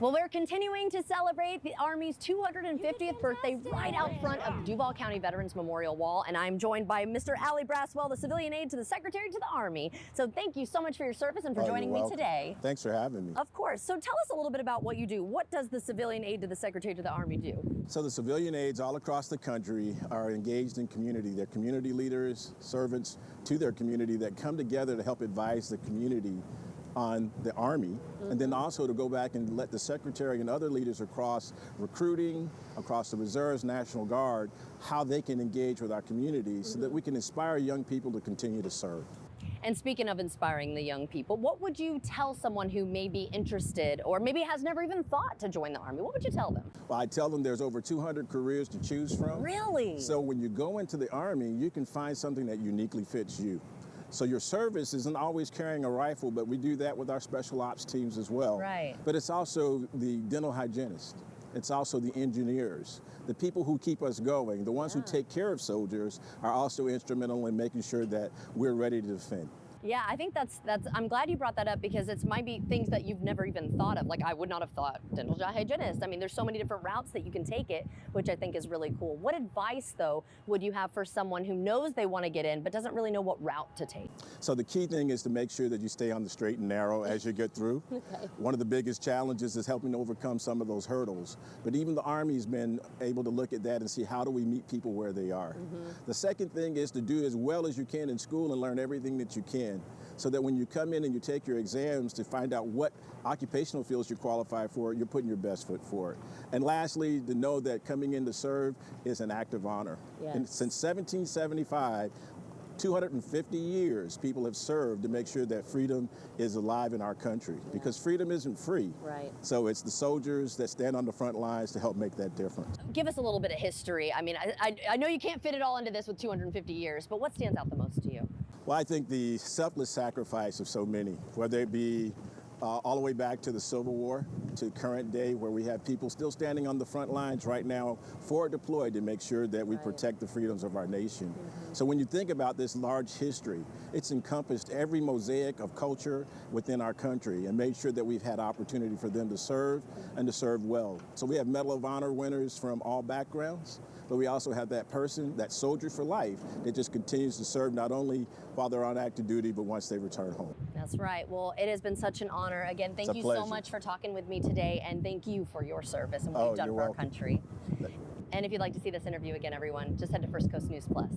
Well, we're continuing to celebrate the Army's 250th birthday right out front of Duval County Veterans Memorial Wall, and I'm joined by Mr. Ali Braswell, the civilian aide to the Secretary to the Army. So thank you so much for your service and for joining me today. Thanks for having me. Of course. So tell us a little bit about what you do. What does the civilian aide to the Secretary to the Army do? So the civilian aides all across the country are engaged in community. They're community leaders, servants to their community that come together to help advise the community on the Army, and then also to go back and let the Secretary and other leaders across recruiting, across the Reserves, National Guard, how they can engage with our communities so that we can inspire young people to continue to serve. And speaking of inspiring the young people, what would you tell someone who may be interested or maybe has never even thought to join the Army? What would you tell them? Well, I tell them there's over 200 careers to choose from. Really? So when you go into the Army, you can find something that uniquely fits you. So your service isn't always carrying a rifle, but we do that with our special ops teams as well. Right. But it's also the dental hygienist. It's also the engineers, the people who keep us going, the ones who take care of soldiers are also instrumental in making sure that we're ready to defend. Yeah, I think that's. I'm glad you brought that up because it might be things that you've never even thought of. Like I would not have thought dental hygienist. I mean, there's so many different routes that you can take it, which I think is really cool. What advice, though, would you have for someone who knows they want to get in but doesn't really know what route to take? So the key thing is to make sure that you stay on the straight and narrow as you get through. Okay. One of the biggest challenges is helping to overcome some of those hurdles. But even the Army's been able to look at that and see how do we meet people where they are. The second thing is to do as well as you can in school and learn everything that you can, so that when you come in and you take your exams to find out what occupational fields you qualify for, you're putting your best foot forward. And lastly, to know that coming in to serve is an act of honor. Yes. And since 1775, 250 years people have served to make sure that freedom is alive in our country, because freedom isn't free. Right. So it's the soldiers that stand on the front lines to help make that difference. Give us a little bit of history. I mean, I know you can't fit it all into this with 250 years, but what stands out the most to you? Well, I think the selfless sacrifice of so many, whether it be all the way back to the Civil War, to current day, where we have people still standing on the front lines right now, forward deployed to make sure that we protect the freedoms of our nation. So when you think about this large history, it's encompassed every mosaic of culture within our country and made sure that we've had opportunity for them to serve and to serve well. So we have Medal of Honor winners from all backgrounds, but we also have that person, that soldier for life, that just continues to serve not only while they're on active duty, but once they return home. That's right. Well, it has been such an honor. Again, thank you so much for talking with me today, and thank you for your service and what you've done for our country. And if you'd like to see this interview again, everyone, just head to First Coast News Plus.